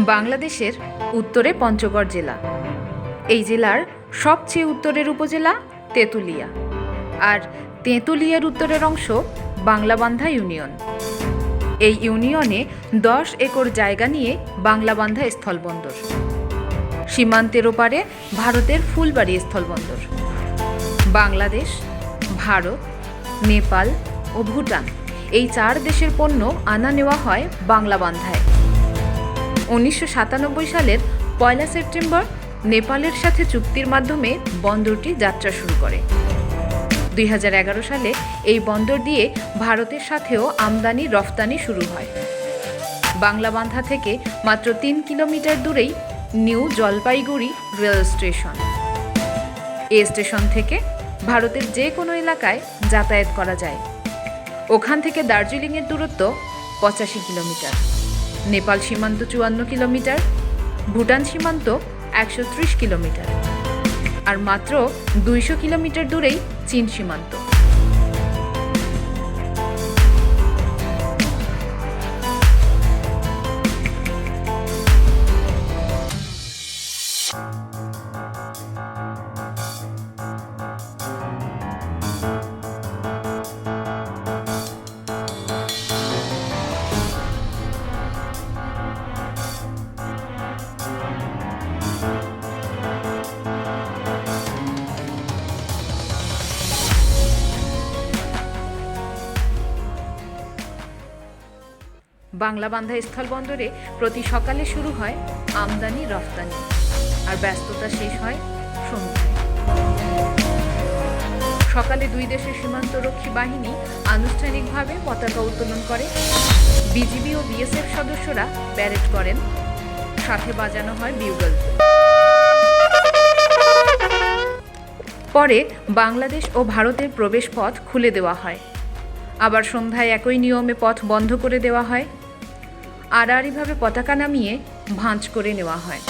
বাংলাদেশের উত্তরে পঞ্চগড় জেলা। এই জেলার সবচেয়ে উত্তরের উপজেলা তেঁতুলিয়া, আর তেঁতুলিয়ার উত্তরের অংশ বাংলাবান্ধা ইউনিয়ন। এই ইউনিয়নে 10 একর জায়গা নিয়ে বাংলাবান্ধা স্থলবন্দর। সীমান্তের ওপারে ভারতের ফুলবাড়ি স্থলবন্দর। বাংলাদেশ, ভারত, নেপাল ও ভুটান এই 4 দেশের পণ্য আনা নেওয়া হয় বাংলাবান্ধায়। 1997 সালের 1 সেপ্টেম্বর নেপালের সাথে চুক্তির মাধ্যমে বন্দরটি যাত্রা শুরু করে। 2011 সালে এই বন্দর দিয়ে ভারতের সাথেও আমদানি রফতানি শুরু হয়। বাংলাবান্ধা থেকে মাত্র 3 কিলোমিটার দূরেই নিউ জলপাইগুড়ি রেল স্টেশন। এই স্টেশন থেকে ভারতের যে কোনো এলাকায় যাতায়াত করা যায়। ওখান থেকে দার্জিলিংয়ের দূরত্ব 85 কিলোমিটার, নেপাল সীমান্ত 54 কিলোমিটার, ভুটান সীমান্ত 130 কিলোমিটার, আর মাত্র 200 কিলোমিটার দূরেই চীন সীমান্ত। বাংলাবান্ধা স্থলবন্দরে প্রতি সকালে শুরু হয় আমদানি রফতানি, আর ব্যস্ততা শেষ হয় সন্ধ্যায়। সকালে 2 দেশের সীমান্তরক্ষী বাহিনী আনুষ্ঠানিকভাবে পতাকা উত্তোলন করে। বিজিবি ও বিএসএফ সদস্যরা প্যারেড করেন, সাথে বাজানো হয় বিউগল। পরে বাংলাদেশ ও ভারতের প্রবেশ পথ খুলে দেওয়া হয়। আবার সন্ধ্যায় একই নিয়মে পথ বন্ধ করে দেওয়া হয়। আড়াআড়িভাবে পতাকা নামিয়ে ভাঁজ করে নেওয়া হয়।